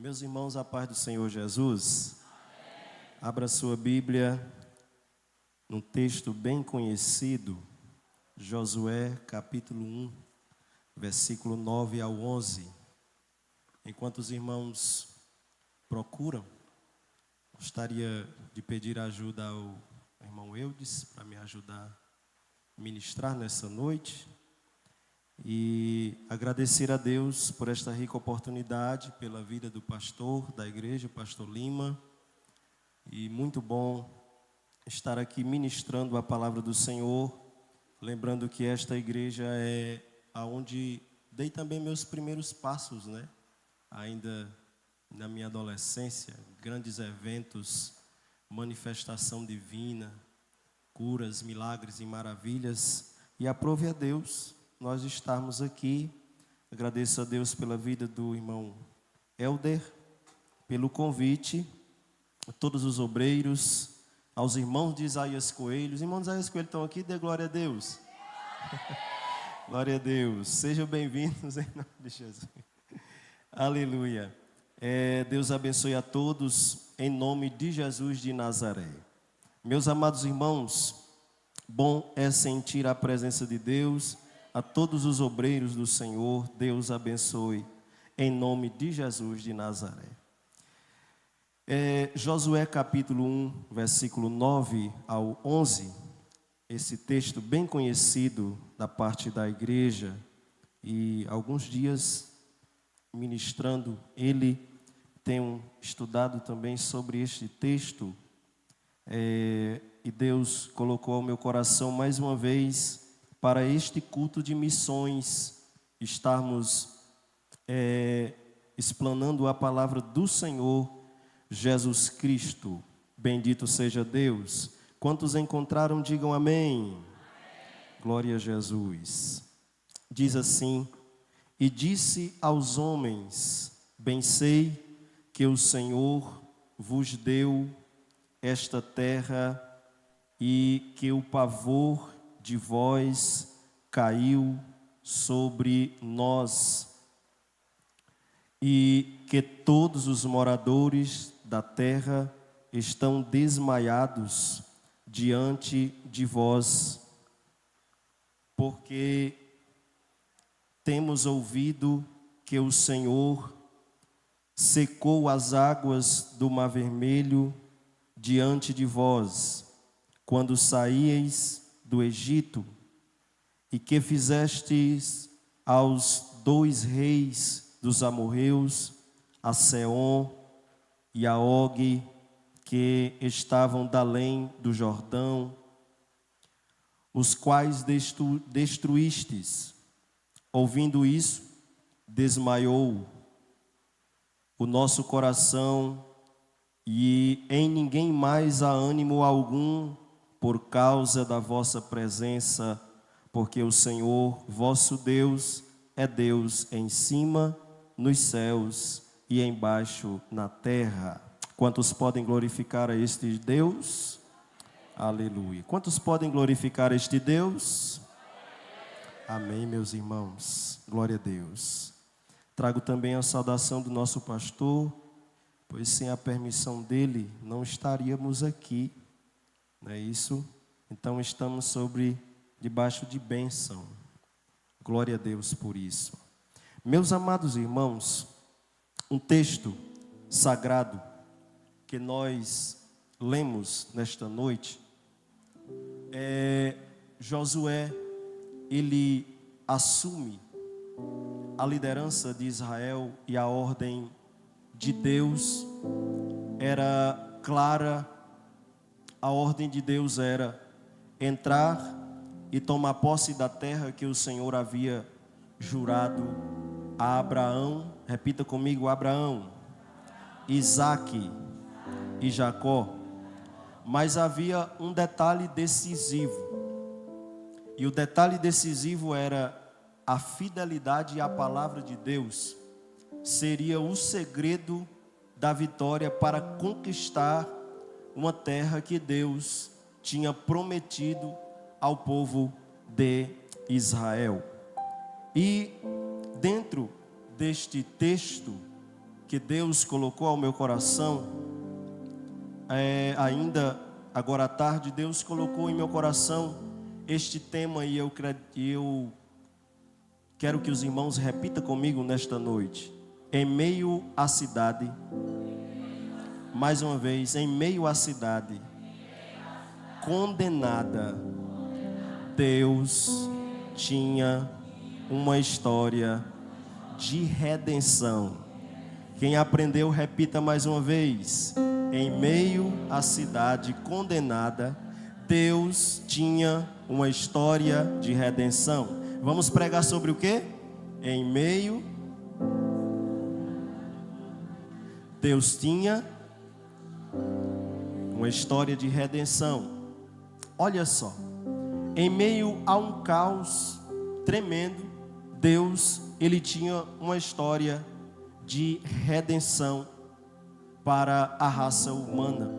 Meus irmãos, a paz do Senhor Jesus. Abra sua Bíblia num texto bem conhecido, Josué capítulo 1, versículo 9 ao 11. Enquanto os irmãos procuram, gostaria de pedir ajuda ao irmão Eudes para me ajudar a ministrar nessa noite. E agradecer a Deus por esta rica oportunidade, pela vida do pastor da igreja, pastor Lima. E muito bom estar aqui ministrando a palavra do Senhor, lembrando que esta igreja é aonde dei também meus primeiros passos, né? Ainda na minha adolescência, grandes eventos, manifestação divina, curas, milagres e maravilhas. E aprove a Deus nós estarmos aqui. Agradeço a Deus pela vida do irmão Helder, pelo convite, a todos os obreiros, aos irmãos de Isaías Coelho. Os irmãos de Isaías Coelho estão aqui, dê glória a Deus. Glória a Deus. Sejam bem-vindos em nome de Jesus. Aleluia. Deus abençoe a todos em nome de Jesus de Nazaré. Meus amados irmãos, bom é sentir a presença de Deus. A todos os obreiros do Senhor, Deus abençoe em nome de Jesus de Nazaré. Josué capítulo 1, versículo 9 ao 11, esse texto bem conhecido da parte da igreja, e alguns dias ministrando ele, tenho estudado também sobre este texto, e Deus colocou ao meu coração mais uma vez para este culto de missões, estarmos explanando a palavra do Senhor Jesus Cristo. Bendito seja Deus. Quantos encontraram, digam amém. Glória a Jesus. Diz assim: e disse aos homens, bem sei que o Senhor vos deu esta terra e que o pavor de vós caiu sobre nós, e que todos os moradores da terra estão desmaiados diante de vós, porque temos ouvido que o Senhor secou as águas do Mar Vermelho diante de vós, quando saíeis do Egito, e que fizestes aos dois reis dos amorreus, a Seom e a Og, que estavam da além do Jordão, os quais destruístes. Ouvindo isso, desmaiou o nosso coração, e em ninguém mais há ânimo algum por causa da vossa presença, porque o Senhor, vosso Deus, é Deus em cima nos céus e embaixo na terra. Quantos podem glorificar a este Deus? Aleluia. Quantos podem glorificar este Deus? Amém, meus irmãos. Glória a Deus. Trago também a saudação do nosso pastor, pois sem a permissão dele não estaríamos aqui. Não é isso? Então estamos debaixo de bênção. Glória a Deus por isso. Meus amados irmãos, um texto sagrado que nós lemos nesta noite Josué, ele assume a liderança de Israel, e a ordem de Deus era clara. A ordem de Deus era entrar e tomar posse da terra que o Senhor havia jurado a Abraão. Repita comigo: Abraão, Isaque e Jacó. Mas havia um detalhe decisivo, e o detalhe decisivo era a fidelidade à palavra de Deus. Seria o segredo da vitória para conquistar uma terra que Deus tinha prometido ao povo de Israel. E dentro deste texto que Deus colocou ao meu coração, ainda agora à tarde, Deus colocou em meu coração este tema e eu quero que os irmãos repitam comigo nesta noite. Em meio à cidade, mais uma vez, em meio à cidade condenada, Deus tinha uma história de redenção. Quem aprendeu, repita mais uma vez. Em meio à cidade condenada, Deus tinha uma história de redenção. Vamos pregar sobre o quê? Em meio, Deus tinha uma história de redenção. Olha só, em meio a um caos tremendo, Deus, ele tinha uma história de redenção para a raça humana.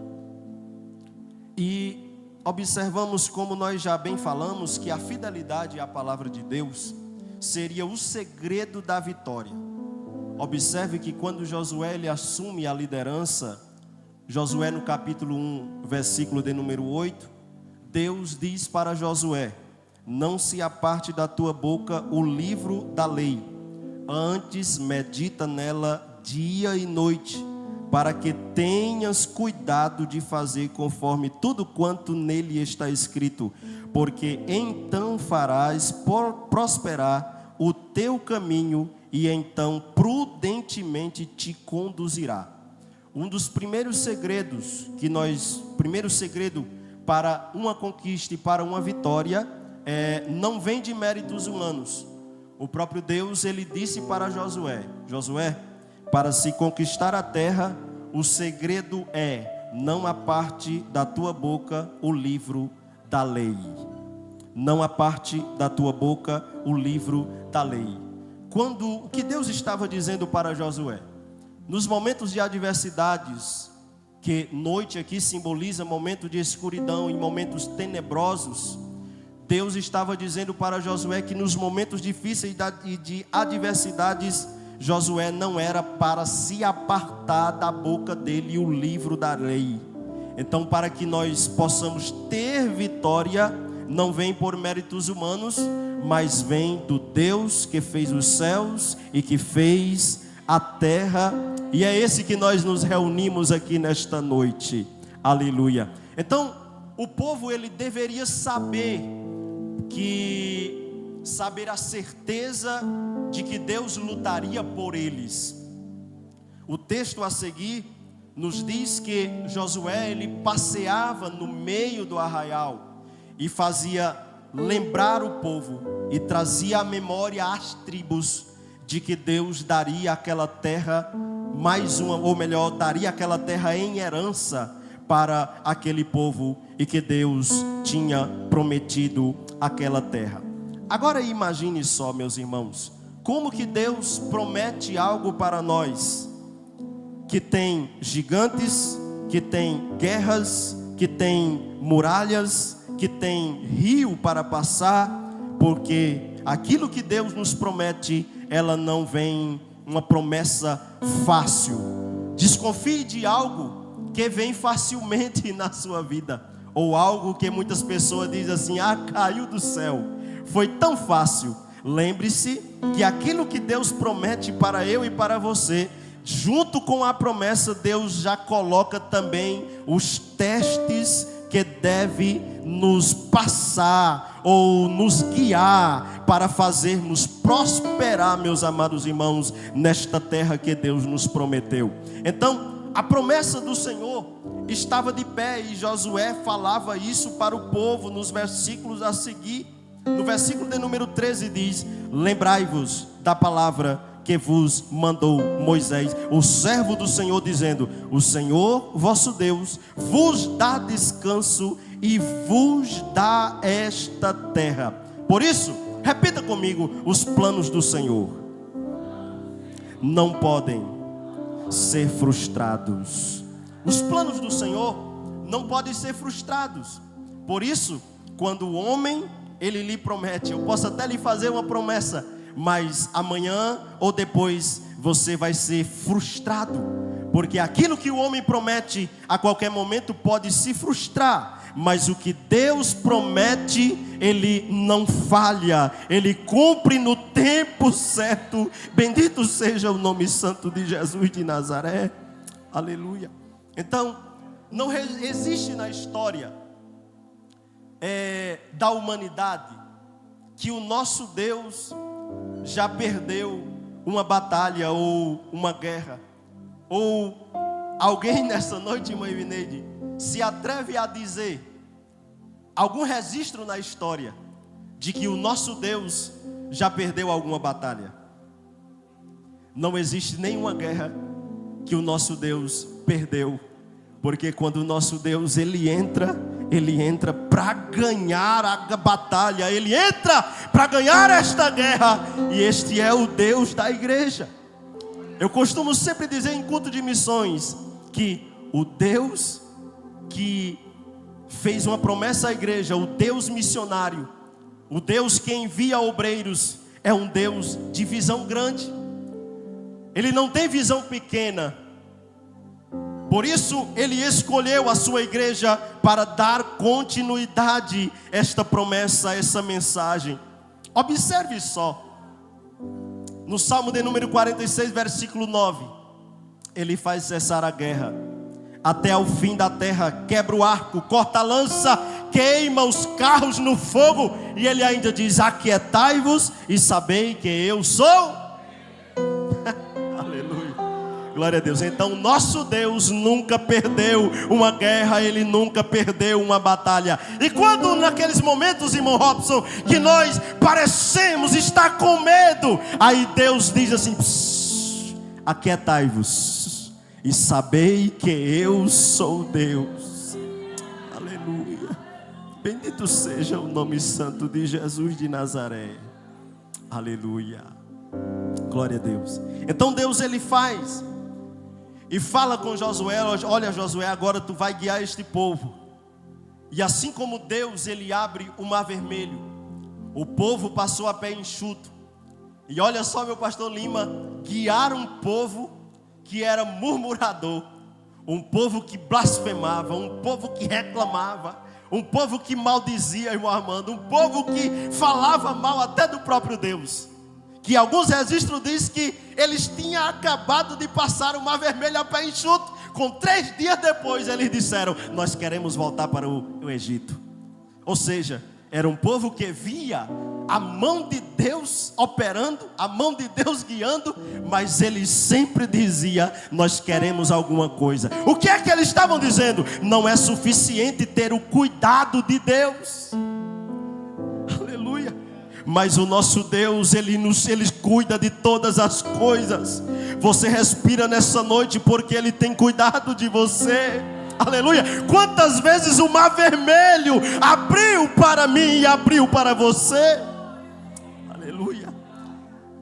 E observamos, como nós já bem falamos, que a fidelidade à palavra de Deus seria o segredo da vitória. Observe que quando Josué ele assume a liderança, Josué no capítulo 1, versículo de número 8, Deus diz para Josué: não se aparte da tua boca o livro da lei, antes medita nela dia e noite, para que tenhas cuidado de fazer conforme tudo quanto nele está escrito, porque então farás prosperar o teu caminho e então prudentemente te conduzirá. Um dos primeiros segredos primeiro segredo para uma conquista e para uma vitória não vem de méritos humanos. O próprio Deus, ele disse para Josué: Josué, para se conquistar a terra, o segredo não aparte da tua boca o livro da lei. Não aparte da tua boca o livro da lei. O que Deus estava dizendo para Josué? Nos momentos de adversidades, que noite aqui simboliza momento de escuridão e momentos tenebrosos, Deus estava dizendo para Josué que nos momentos difíceis e de adversidades, Josué não era para se apartar da boca dele o livro da lei. Então, para que nós possamos ter vitória, não vem por méritos humanos, mas vem do Deus que fez os céus e que fez a terra. E é esse que nós nos reunimos aqui nesta noite. Aleluia. Então, o povo ele deveria saber a certeza de que Deus lutaria por eles. O texto a seguir nos diz que Josué ele passeava no meio do arraial e fazia lembrar o povo e trazia à memória as tribos de que Deus daria aquela terra daria aquela terra em herança para aquele povo e que Deus tinha prometido aquela terra. Agora imagine só, meus irmãos, como que Deus promete algo para nós que tem gigantes, que tem guerras, que tem muralhas, que tem rio para passar, porque aquilo que Deus nos promete, ela não vem uma promessa fácil. Desconfie de algo que vem facilmente na sua vida, ou algo que muitas pessoas dizem assim: caiu do céu, foi tão fácil. Lembre-se que aquilo que Deus promete para eu e para você, junto com a promessa, Deus já coloca também os testes que deve nos passar ou nos guiar para fazermos prosperar, meus amados irmãos, nesta terra que Deus nos prometeu. Então, a promessa do Senhor estava de pé e Josué falava isso para o povo nos versículos a seguir. No versículo de número 13 diz: lembrai-vos da palavra que vos mandou Moisés, o servo do Senhor, dizendo: o Senhor vosso Deus vos dá descanso e vos dá esta terra. Por isso, repita comigo: os planos do Senhor não podem ser frustrados. Os planos do Senhor não podem ser frustrados. Por isso, quando o homem ele lhe promete: eu posso até lhe fazer uma promessa, mas amanhã ou depois você vai ser frustrado, porque aquilo que o homem promete a qualquer momento pode se frustrar. Mas o que Deus promete, Ele não falha, Ele cumpre no tempo certo. Bendito seja o nome santo de Jesus de Nazaré. Aleluia. Então, não existe na história da humanidade que o nosso Deus já perdeu uma batalha ou uma guerra. Ou alguém nessa noite, irmã Ivineide, se atreve a dizer algum registro na história de que o nosso Deus já perdeu alguma batalha? Não existe nenhuma guerra que o nosso Deus perdeu, porque quando o nosso Deus ele entra para ganhar a batalha, Ele entra para ganhar esta guerra, e este é o Deus da igreja. Eu costumo sempre dizer em culto de missões que o Deus que fez uma promessa à igreja, o Deus missionário, o Deus que envia obreiros, é um Deus de visão grande. Ele não tem visão pequena. Por isso Ele escolheu a sua igreja para dar continuidade a esta promessa, a essa mensagem. Observe só, no Salmo de número 46, versículo 9, Ele faz cessar a guerra até ao fim da terra, quebra o arco, corta a lança, queima os carros no fogo, e Ele ainda diz: aquietai-vos e sabei que eu sou. Glória a Deus. Então nosso Deus nunca perdeu uma guerra, Ele nunca perdeu uma batalha. E quando naqueles momentos, irmão Robson, que nós parecemos estar com medo, aí Deus diz assim: aquietai-vos e sabei que eu sou Deus. Aleluia. Bendito seja o nome santo de Jesus de Nazaré. Aleluia. Glória a Deus. Então Deus ele faz e fala com Josué: olha Josué, agora tu vai guiar este povo. E assim como Deus ele abre o mar vermelho, o povo passou a pé enxuto. E olha só, meu pastor Lima, guiar um povo que era murmurador, um povo que blasfemava, um povo que reclamava, um povo que maldizia, irmão Armando, um povo que falava mal até do próprio Deus. Que alguns registros dizem que eles tinham acabado de passar o mar vermelho a pé enxuto. Com 3 dias depois eles disseram: nós queremos voltar para o Egito. Ou seja, era um povo que via a mão de Deus operando, a mão de Deus guiando, mas eles sempre diziam: nós queremos alguma coisa. O que é que eles estavam dizendo? Não é suficiente ter o cuidado de Deus. Aleluia. Mas o nosso Deus, Ele cuida de todas as coisas. Você respira nessa noite porque Ele tem cuidado de você. Aleluia. Quantas vezes o mar vermelho abriu para mim e abriu para você. Aleluia.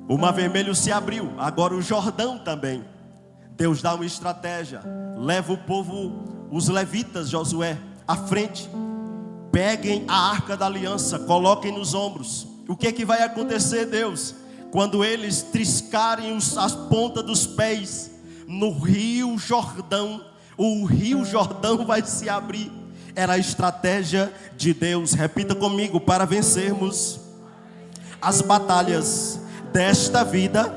O mar vermelho se abriu, agora o Jordão também. Deus dá uma estratégia. Leva o povo, os levitas, Josué, à frente. Peguem a arca da aliança, coloquem nos ombros. O que é que vai acontecer, Deus? Quando eles triscarem as pontas dos pés no rio Jordão, o rio Jordão vai se abrir. Era a estratégia de Deus. Repita comigo: para vencermos as batalhas desta vida,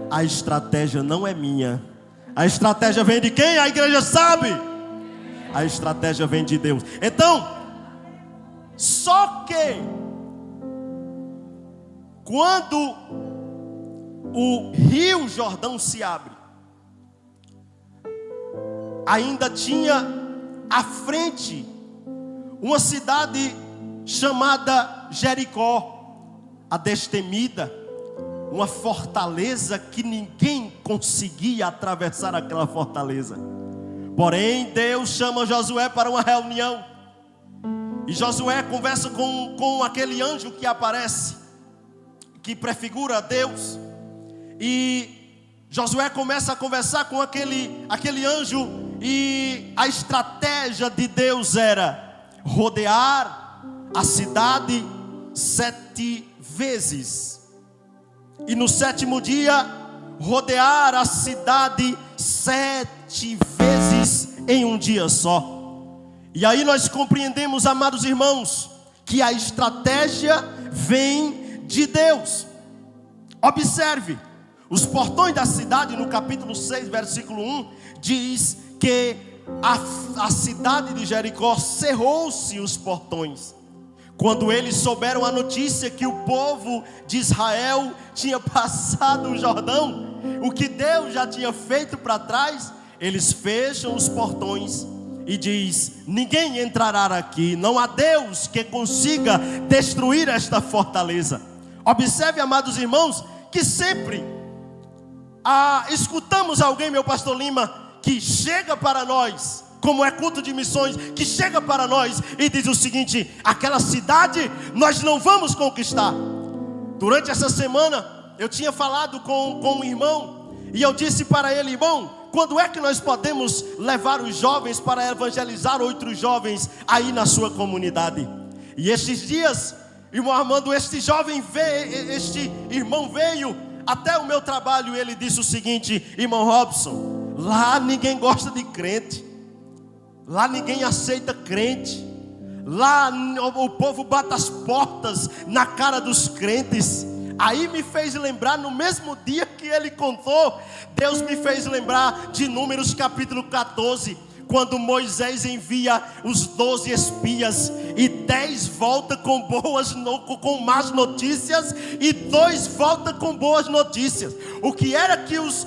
a estratégia não é minha. A estratégia vem de quem? A igreja sabe. A estratégia vem de Deus. Então, só que quando o rio Jordão se abre, ainda tinha à frente uma cidade chamada Jericó, a destemida, uma fortaleza que ninguém conseguia atravessar aquela fortaleza. Porém, Deus chama Josué para uma reunião, e Josué conversa com aquele anjo que aparece, que prefigura a Deus. E Josué começa a conversar com aquele anjo, e a estratégia de Deus era rodear a cidade 7 vezes, e no 7º dia rodear a cidade 7 vezes em um dia só. E aí nós compreendemos, amados irmãos, que a estratégia vem de Deus. Observe, os portões da cidade, no capítulo 6, versículo 1, diz que a cidade de Jericó cerrou-se os portões. Quando eles souberam a notícia que o povo de Israel tinha passado o Jordão, o que Deus já tinha feito para trás, eles fecham os portões e diz: ninguém entrará aqui, não há Deus que consiga destruir esta fortaleza. Observe, amados irmãos, que sempre escutamos alguém, meu pastor Lima, que chega para nós, como é culto de missões, que chega para nós e diz o seguinte: aquela cidade nós não vamos conquistar. Durante essa semana eu tinha falado com um irmão, e eu disse para ele: irmão, quando é que nós podemos levar os jovens para evangelizar outros jovens aí na sua comunidade? E estes dias, irmão Armando, este irmão veio até o meu trabalho e ele disse o seguinte: irmão Robson, lá ninguém gosta de crente, lá ninguém aceita crente, lá o povo bate as portas na cara dos crentes. Aí me fez lembrar, no mesmo dia que ele contou, Deus me fez lembrar de Números capítulo 14, quando Moisés envia os 12 espias, e 10 voltam com más notícias, e 2 voltam com boas notícias. O que era que os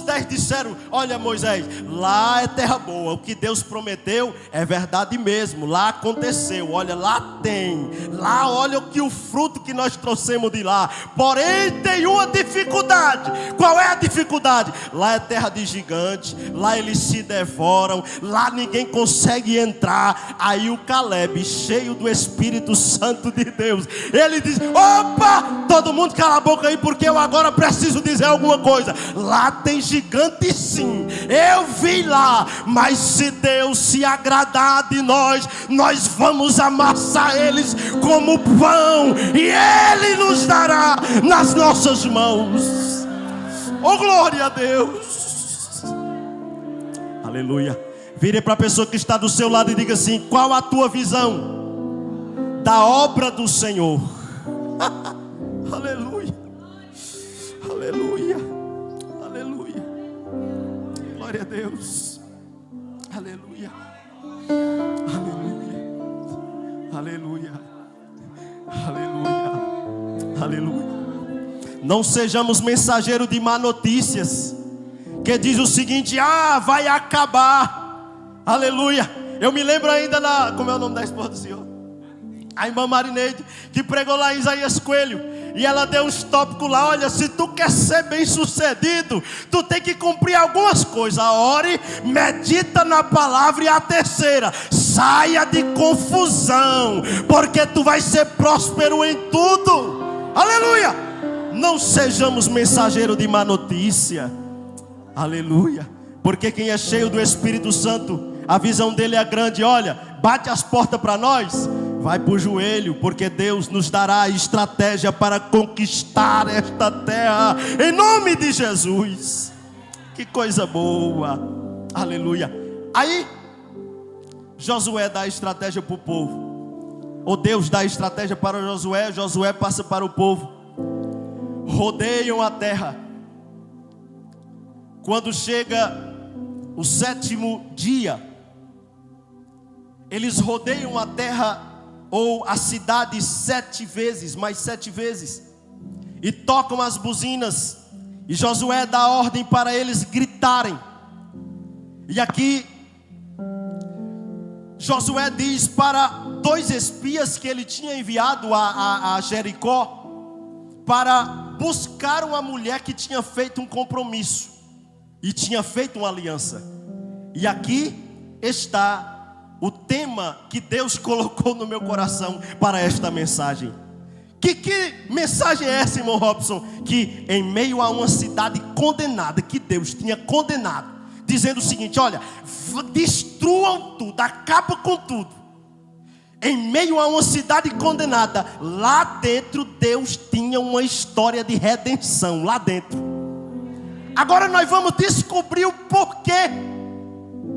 10 disseram? Olha, Moisés, lá é terra boa, o que Deus prometeu é verdade mesmo, lá aconteceu, olha, lá tem, lá olha o fruto que nós trouxemos de lá. Porém tem uma dificuldade. Qual é a dificuldade? Lá é terra de gigante, lá eles se devoram, lá ninguém consegue entrar. Aí o Caleb, cheio do Espírito Santo de Deus, ele diz: opa, todo mundo cala a boca aí, porque eu agora preciso dizer alguma coisa. Lá tem gigante sim, eu vi lá, mas se Deus se agradar de nós, nós vamos amassar eles como pão, e Ele nos dará nas nossas mãos. Oh, glória a Deus, aleluia. Vire para a pessoa que está do seu lado e diga assim: qual a tua visão da obra do Senhor? Aleluia, aleluia, aleluia, glória a Deus, aleluia, aleluia, aleluia, aleluia, aleluia. Não sejamos mensageiros de má notícias, que diz o seguinte: vai acabar. Aleluia. Eu me lembro ainda como é o nome da esposa do Senhor? A irmã Marineide, que pregou lá em Isaías Coelho, e ela deu uns tópicos lá: olha, se tu quer ser bem sucedido, tu tem que cumprir algumas coisas. Ore, medita na palavra, e a terceira: saia de confusão, porque tu vai ser próspero em tudo. Aleluia. Não sejamos mensageiros de má notícia. Aleluia. Porque quem é cheio do Espírito Santo, a visão dele é grande. Olha, bate as portas para nós, vai para o joelho, porque Deus nos dará a estratégia para conquistar esta terra, em nome de Jesus. Que coisa boa, aleluia. Aí Josué dá a estratégia para o povo, ou Deus dá a estratégia para Josué. Josué passa para o povo, rodeiam a terra. Quando chega o 7º dia, eles rodeiam a terra, ou a cidade, 7 vezes, mais 7 vezes, e tocam as buzinas, e Josué dá ordem para eles gritarem. E aqui Josué diz para 2 espias que ele tinha enviado a Jericó, para buscar uma mulher que tinha feito um compromisso e tinha feito uma aliança. E aqui está o tema que Deus colocou no meu coração para esta mensagem. Que mensagem é essa, irmão Robson? Que em meio a uma cidade condenada, que Deus tinha condenado, dizendo o seguinte: olha, destruam tudo, acabam com tudo. Em meio a uma cidade condenada, lá dentro Deus tinha uma história de redenção, lá dentro. Agora nós vamos descobrir o porquê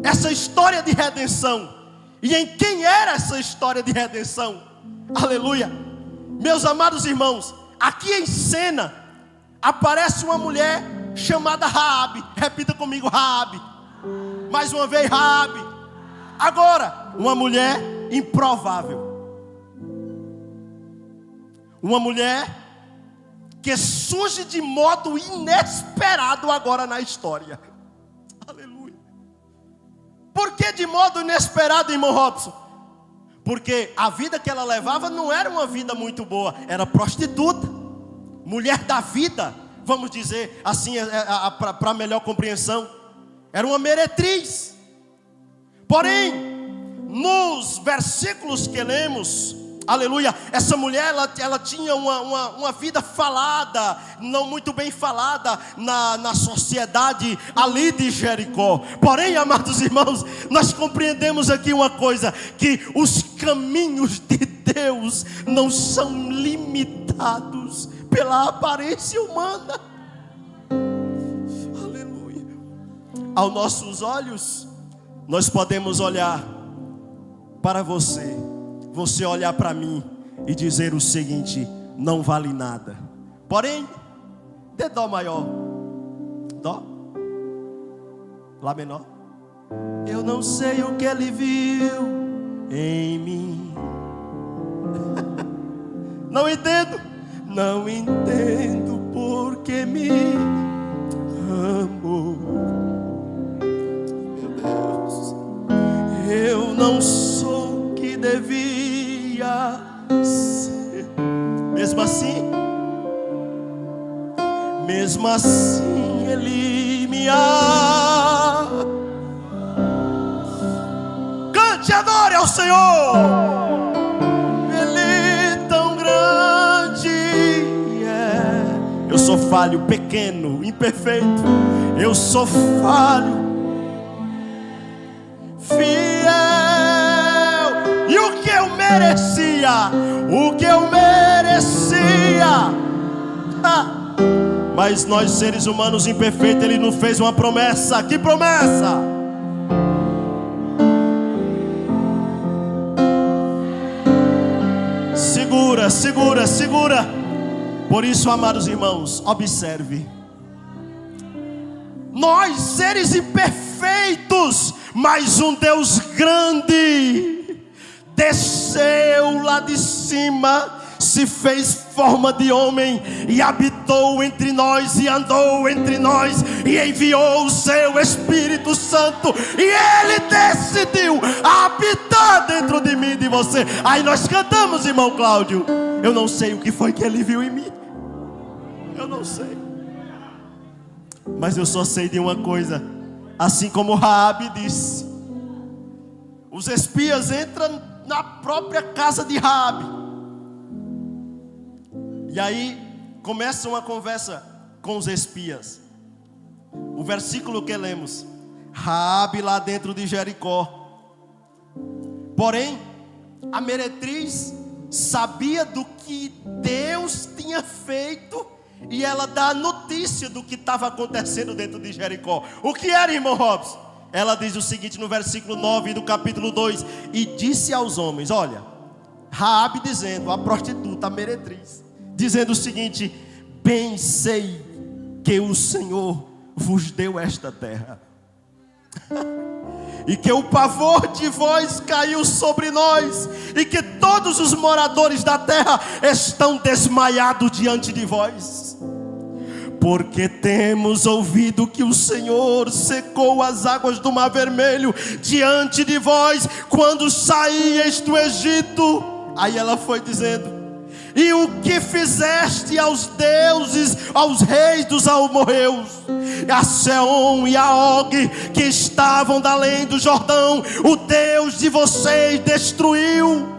essa história de redenção e em quem era essa história de redenção. Aleluia. Meus amados irmãos, aqui em cena aparece uma mulher chamada Raabe. Repita comigo, Raabe. Mais uma vez, Raabe. Agora, uma mulher improvável. Uma mulher que surge de modo inesperado agora na história. Aleluia. Por que de modo inesperado, irmão Robson? Porque a vida que ela levava não era uma vida muito boa. Era prostituta, mulher da vida, vamos dizer assim, para melhor compreensão. Era uma meretriz. Porém, nos versículos que lemos, aleluia, essa mulher ela tinha uma vida falada, não muito bem falada na sociedade ali de Jericó. Porém, amados irmãos, nós compreendemos aqui uma coisa, que os caminhos de Deus não são limitados pela aparência humana. Aleluia. Aos nossos olhos, nós podemos olhar para você olhar para mim e dizer o seguinte: não vale nada. Porém, dê dó maior, dó, lá menor. Eu não sei o que ele viu em mim. Não entendo porque me amou. Meu Deus, eu não sou o que devia ser. Mesmo assim ele me ama. Cante, adore ao Senhor. Ele é tão grande. Eu sou falho, pequeno, imperfeito. Eu sou falho, fiel. E o que eu merecia, mas nós seres humanos imperfeitos, Ele nos fez uma promessa. Que promessa? Segura. Por isso, amados irmãos, observe. Nós, seres imperfeitos, mas um Deus grande, desceu lá de cima, se fez forma de homem e habitou entre nós e andou entre nós e enviou o seu Espírito Santo, e Ele decidiu habitar dentro de mim e de você. Aí nós cantamos, irmão Cláudio, eu não sei o que foi que Ele viu em mim. Eu não sei, mas eu só sei de uma coisa. Assim como Raabe disse, os espias entram na própria casa de Raabe, e aí começa uma conversa com os espias. O versículo que lemos: Raabe lá dentro de Jericó. Porém, a meretriz sabia do que Deus tinha feito, e ela dá notícia do que estava acontecendo dentro de Jericó. O que era, irmão Robson? Ela diz o seguinte no versículo 9 do capítulo 2: e disse aos homens, olha, Raabe dizendo, a prostituta, a meretriz, dizendo o seguinte: bem sei que o Senhor vos deu esta terra, e que o pavor de vós caiu sobre nós, e que todos os moradores da terra estão desmaiados diante de vós. Porque temos ouvido que o Senhor secou as águas do Mar Vermelho diante de vós, quando saíeis do Egito. Aí ela foi dizendo: e o que fizeste aos deuses, aos reis dos amorreus, a Seom e a Og, que estavam da além do Jordão, o Deus de vocês destruiu.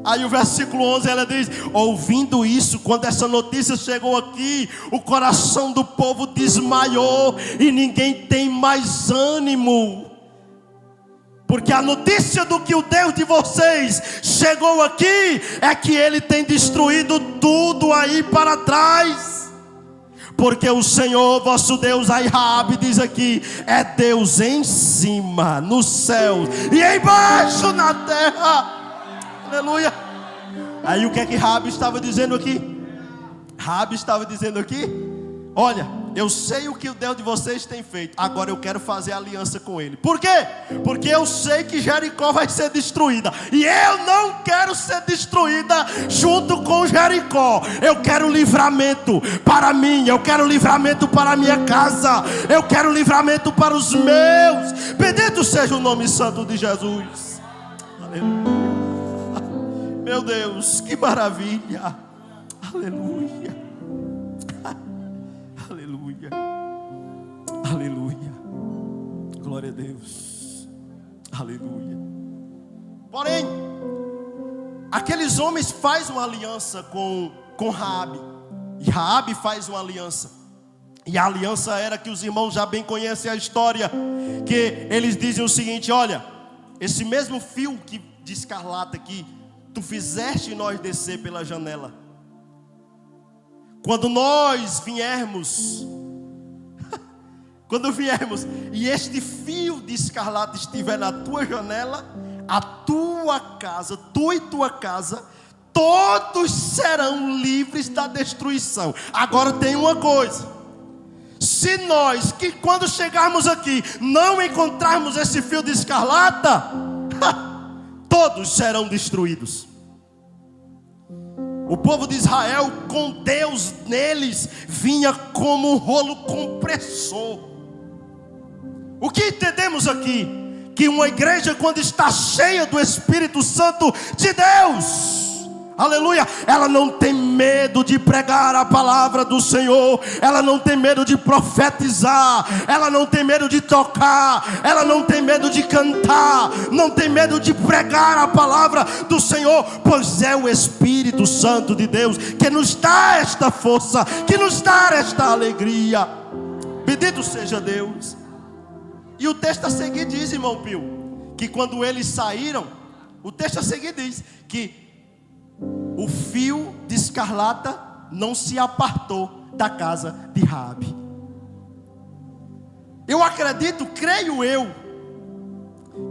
Aí o versículo 11 ela diz: ouvindo isso, quando essa notícia chegou aqui, o coração do povo desmaiou e ninguém tem mais ânimo. Porque a notícia do que o Deus de vocês chegou aqui é que Ele tem destruído tudo aí para trás. porque o Senhor vosso Deus, aí Raabe diz aqui, é Deus em cima, nos céus, e embaixo na terra. Aleluia. Aí o que é que Raabe estava dizendo aqui? Raabe estava dizendo aqui: olha, eu sei o que o Deus de vocês tem feito, agora eu quero fazer aliança com ele. Por quê? Porque eu sei que Jericó vai ser destruída, e eu não quero ser destruída junto com Jericó. Eu quero livramento para mim, eu quero livramento para a minha casa, eu quero livramento para os meus. Bendito seja o nome santo de Jesus. Aleluia. Meu Deus, que maravilha. Aleluia. Aleluia. Aleluia. Glória a Deus. Aleluia. Porém, aqueles homens fazem uma aliança com Raabe. E Raabe faz uma aliança. E a aliança era que os irmãos já bem conhecem a história, que eles dizem o seguinte: olha, esse mesmo fio de escarlata que tu fizeste nós descer pela janela, quando nós viermos, e este fio de escarlata estiver na tua janela, a tua casa, tu e tua casa, todos serão livres da destruição. Agora tem uma coisa: se nós, que quando chegarmos aqui, não encontrarmos esse fio de escarlata, todos serão destruídos. O povo de Israel, com Deus neles, vinha como um rolo compressor. O que entendemos aqui? Que uma igreja, quando está cheia do Espírito Santo de Deus, aleluia, ela não tem medo de pregar a palavra do Senhor, ela não tem medo de profetizar, ela não tem medo de tocar, ela não tem medo de cantar, não tem medo de pregar a palavra do Senhor, pois é o Espírito Santo de Deus que nos dá esta força, que nos dá esta alegria. Bendito seja Deus. E o texto a seguir diz, irmão Pio, que quando eles saíram, o texto a seguir diz que o fio de escarlata não se apartou da casa de Raabe. Eu acredito, creio eu,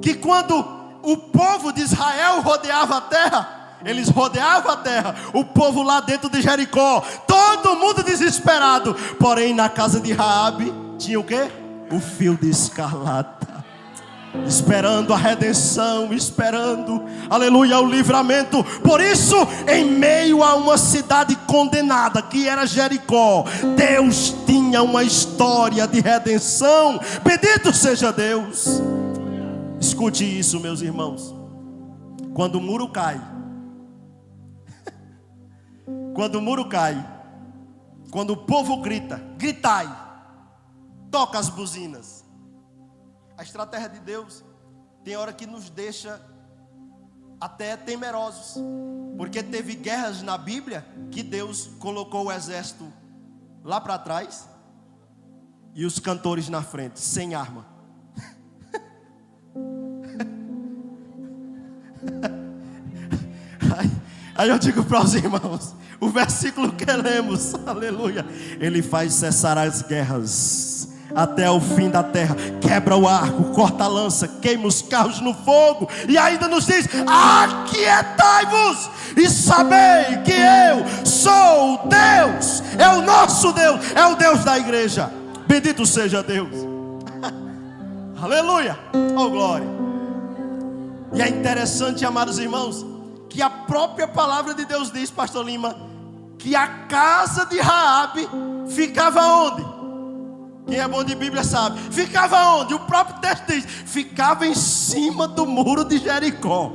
que quando o povo de Israel rodeava a terra, eles rodeavam a terra, o povo lá dentro de Jericó, todo mundo desesperado. Porém na casa de Raabe tinha o quê? O fio de escarlata, esperando a redenção, esperando, aleluia, o livramento. Por isso, em meio a uma cidade condenada, que era Jericó, Deus tinha uma história de redenção. Bendito seja Deus. Escute isso, meus irmãos. Quando o muro cai, quando o povo grita, gritai, toca as buzinas. A estratégia de Deus tem hora que nos deixa até temerosos, porque teve guerras na Bíblia que Deus colocou o exército lá para trás e os cantores na frente, sem arma. Aí eu digo para os irmãos, o versículo que lemos, aleluia, ele faz cessar as guerras até o fim da terra, quebra o arco, corta a lança, queima os carros no fogo, e ainda nos diz: aquietai-vos e sabei que eu sou Deus. É o nosso Deus, é o Deus da igreja. Bendito seja Deus. Aleluia, oh glória. E é interessante, amados irmãos, que a própria palavra de Deus diz, pastor Lima, que a casa de Raabe ficava onde? Quem é bom de Bíblia sabe. Ficava onde? O próprio texto diz: ficava em cima do muro de Jericó.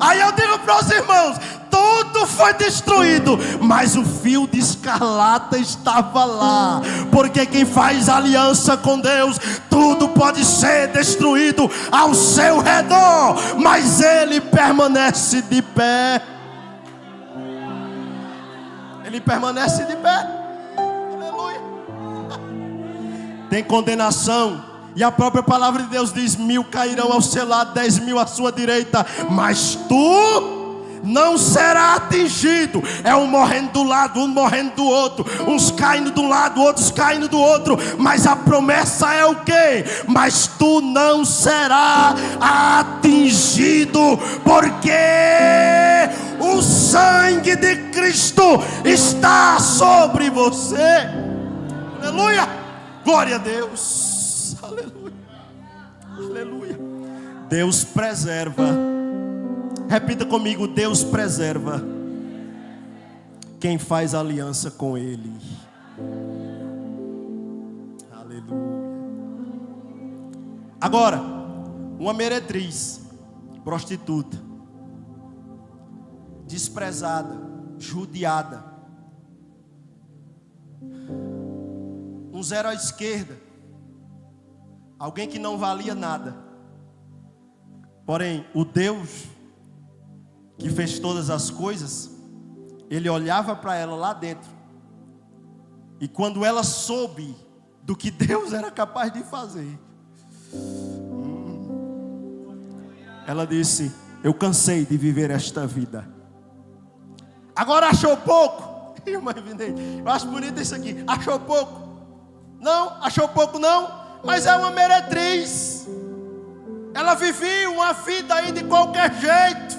Aí eu digo para os irmãos: tudo foi destruído, mas o fio de escarlata estava lá. Porque quem faz aliança com Deus, tudo pode ser destruído ao seu redor, mas ele permanece de pé. Ele permanece de pé. Tem condenação, e a própria palavra de Deus diz: 1000 cairão ao seu lado, 10.000 à sua direita, mas tu não será atingido. É um morrendo do lado, um morrendo do outro, uns caindo de um lado, outros caindo do outro, mas a promessa é o quê? Mas tu não serás atingido, porque o sangue de Cristo está sobre você. Aleluia, glória a Deus, aleluia, aleluia. Deus preserva, repita comigo: Deus preserva quem faz aliança com Ele. Aleluia. Agora, uma meretriz, prostituta, desprezada, judiada, um zero à esquerda, alguém que não valia nada. Porém, o Deus que fez todas as coisas, Ele olhava para ela lá dentro, e quando ela soube do que Deus era capaz de fazer, ela disse: eu cansei de viver esta vida. Agora achou pouco? Irmã Vinei, eu acho bonito isso aqui. Achou pouco? Não, achou pouco não, mas é uma meretriz. Ela vivia uma vida aí de qualquer jeito.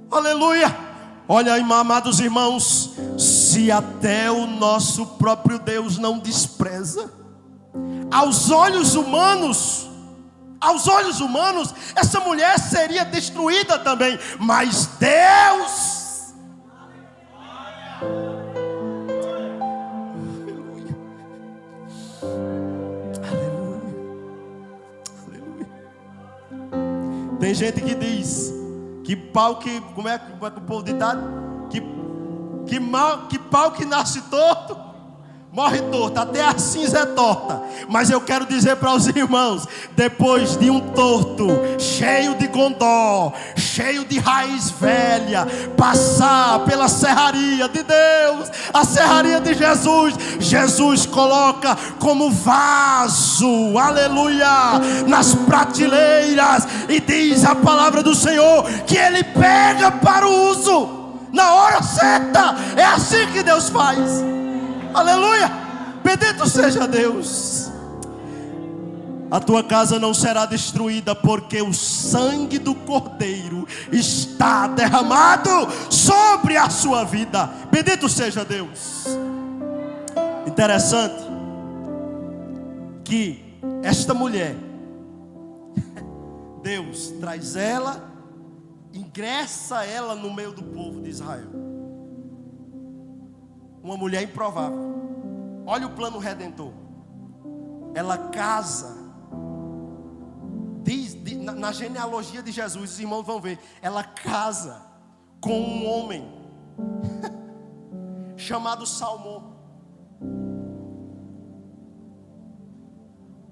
Aleluia. Olha aí, amados irmãos, se até o nosso próprio Deus não despreza, aos olhos humanos, essa mulher seria destruída também, mas Deus, tem gente que diz que pau que, como é que o povo ditado? Que pau que nasce torto, morre torto, até a cinza é torta. Mas eu quero dizer para os irmãos, depois de um torto, cheio de gondó, cheio de raiz velha, passar pela serraria de Deus, a serraria de Jesus, Jesus coloca como vaso, aleluia, nas prateleiras, e diz a palavra do Senhor, que Ele pega para o uso, na hora certa. É assim que Deus faz. Aleluia, bendito seja Deus. A tua casa não será destruída, porque o sangue do Cordeiro está derramado sobre a sua vida. Bendito seja Deus. Interessante que esta mulher, Deus traz ela, ingressa ela no meio do povo de Israel. Uma mulher improvável. Olha o plano redentor. Ela casa, na genealogia de Jesus, os irmãos vão ver, ela casa com um homem chamado Salmão.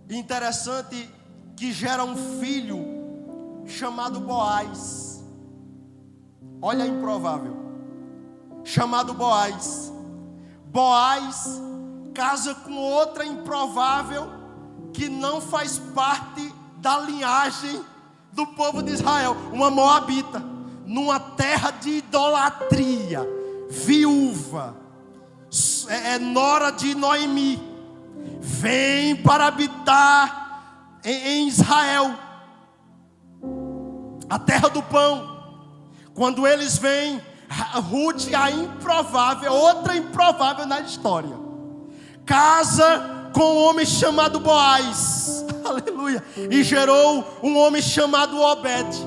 Interessante que gera um filho chamado Boaz. Olha a improvável, chamado Boaz. Boaz casa com outra improvável que não faz parte da linhagem do povo de Israel, uma moabita, numa terra de idolatria, viúva, nora de Noemi, vem para habitar em Israel, a terra do pão. Quando eles vêm, Ruth, a improvável, outra improvável na história, casa com um homem chamado Boaz, aleluia, e gerou um homem chamado Obed.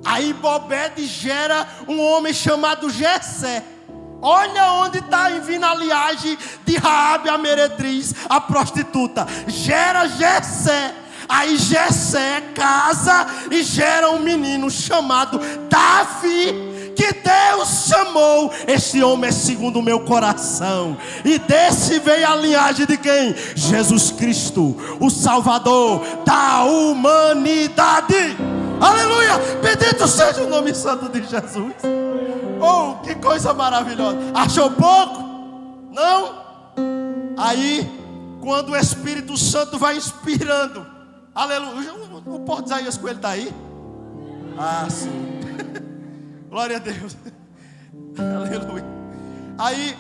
Aí Obed gera um homem chamado Jessé. Olha onde está vindo a linhagem de Raabe, a meretriz, a prostituta. Gera Jessé. Aí Jessé casa e gera um menino chamado Davi, que Deus chamou. Esse homem é segundo o meu coração. E desse veio a linhagem de quem? Jesus Cristo, o Salvador da humanidade. Aleluia, bendito seja o nome santo de Jesus. Oh, que coisa maravilhosa. Achou pouco? Não? Aí, quando o Espírito Santo vai inspirando, aleluia, o porto de Isaías Coelho está aí? Ah, sim. Glória a Deus. Aleluia. Aí,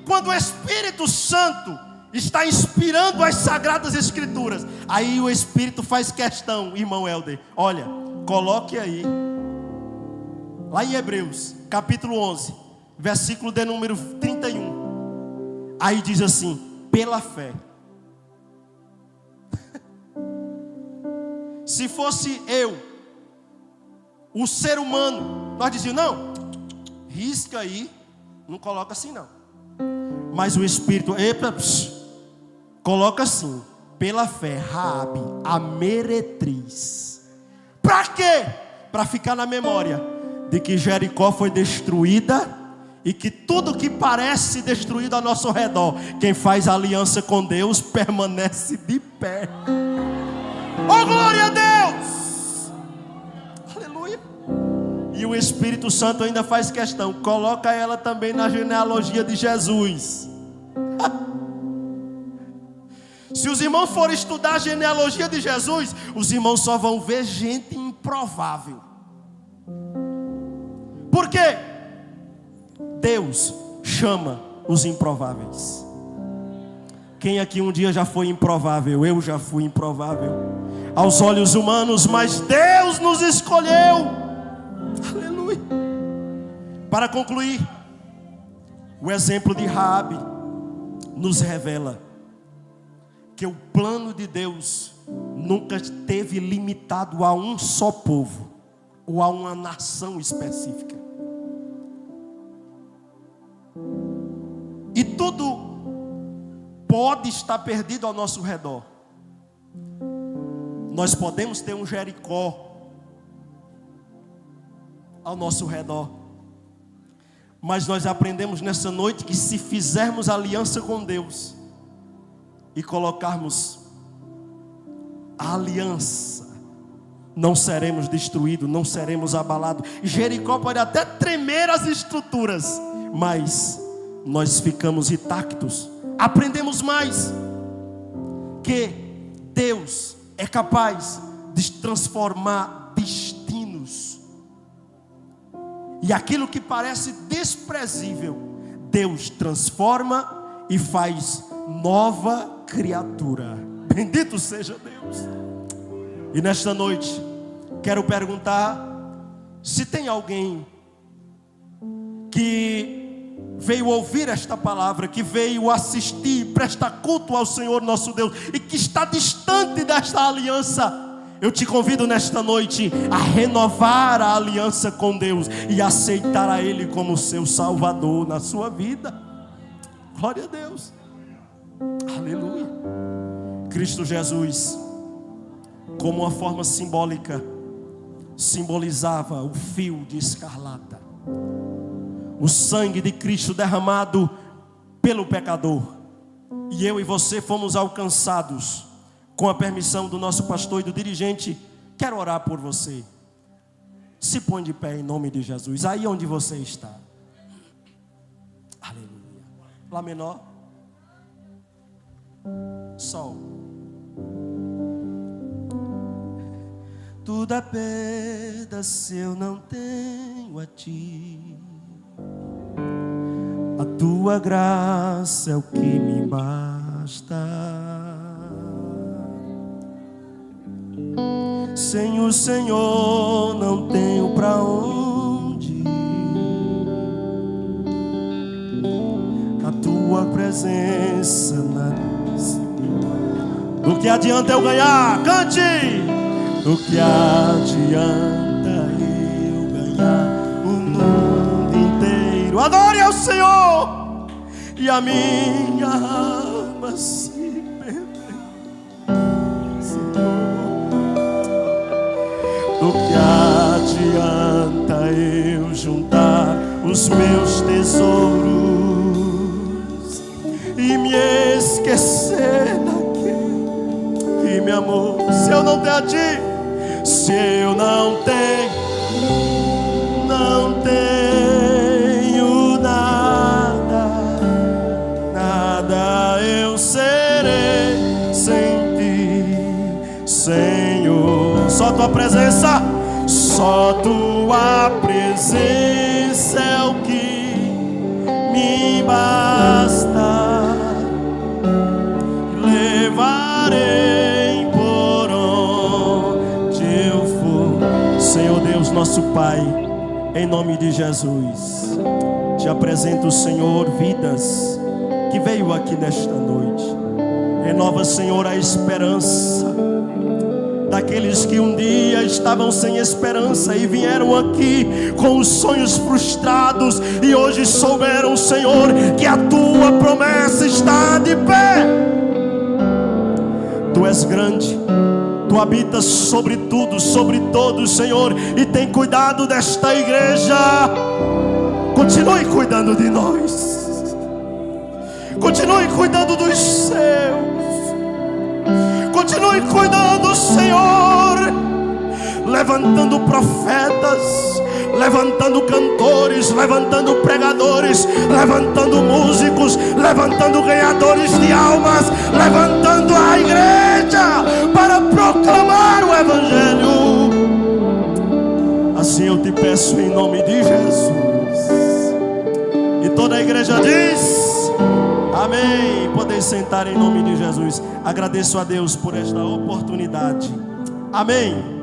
quando o Espírito Santo está inspirando as Sagradas Escrituras, aí o Espírito faz questão, irmão Helder, olha, coloque aí, lá em Hebreus, capítulo 11, versículo de número 31, aí diz assim, pela fé. Se fosse eu, o ser humano, nós dizíamos, não, risca aí, não coloca assim não. Mas o Espírito, coloca assim, pela fé, Raabe, a meretriz. Para quê? Para ficar na memória de que Jericó foi destruída e que tudo que parece destruído ao nosso redor, quem faz aliança com Deus permanece de pé. Oh, glória a Deus! Aleluia! E o Espírito Santo ainda faz questão, coloca ela também na genealogia de Jesus. Se os irmãos forem estudar a genealogia de Jesus, os irmãos só vão ver gente improvável. Por quê? Deus chama os improváveis. Quem aqui um dia já foi improvável? Eu já fui improvável aos olhos humanos, mas Deus nos escolheu. Aleluia. Para concluir, o exemplo de Raabe nos revela que o plano de Deus nunca esteve limitado a um só povo ou a uma nação específica. E tudo pode estar perdido ao nosso redor. Nós podemos ter um Jericó ao nosso redor, mas nós aprendemos nessa noite que se fizermos aliança com Deus e colocarmos a aliança, não seremos destruídos, não seremos abalados. Jericó pode até tremer as estruturas, mas nós ficamos intactos. Aprendemos mais que Deus é capaz de transformar destinos. E aquilo que parece desprezível, Deus transforma e faz nova criatura. Bendito seja Deus. E nesta noite quero perguntar se tem alguém que veio ouvir esta palavra, que veio assistir, prestar culto ao Senhor nosso Deus e que está distante desta aliança. Eu te convido nesta noite a renovar a aliança com Deus e aceitar a Ele como seu Salvador na sua vida. Glória a Deus. Aleluia. Cristo Jesus, como uma forma simbólica, simbolizava o fio de escarlata, o sangue de Cristo derramado pelo pecador. E eu e você fomos alcançados. Com a permissão do nosso pastor e do dirigente, quero orar por você. Se põe de pé em nome de Jesus, aí onde você está. Aleluia. Lá menor. Sol. Tudo é perda se eu não tenho a ti. A tua graça é o que me basta. Sem o Senhor não tenho pra onde ir. A tua presença do que adianta eu ganhar? Cante! Do que adianta eu ganhar o mundo inteiro? Adore ao Senhor e a minha alma se perder. Do que adianta eu juntar os meus tesouros e me esquecer daquele que me amou? Se eu não tenho a ti, se eu não tenho nada, nada eu serei sem ti, Senhor. Só tua presença, só tua presença é o que me basta. Levarei por onde eu for. Senhor Deus, nosso Pai, em nome de Jesus, te apresento, Senhor, vidas que veio aqui nesta noite. Renova, Senhor, a esperança daqueles que um dia estavam sem esperança e vieram aqui com os sonhos frustrados e hoje souberam, Senhor, que a tua promessa está de pé. Tu és grande, tu habitas sobre tudo, sobre todos, Senhor, e tem cuidado desta igreja. Continue cuidando de nós, continue cuidando dos seus, continue cuidando, Senhor, levantando profetas, levantando cantores, levantando pregadores, levantando músicos, levantando ganhadores de almas, levantando a igreja para proclamar o Evangelho. Assim eu te peço em nome de Jesus. E toda a igreja diz amém. Podem sentar em nome de Jesus. Agradeço a Deus por esta oportunidade. Amém.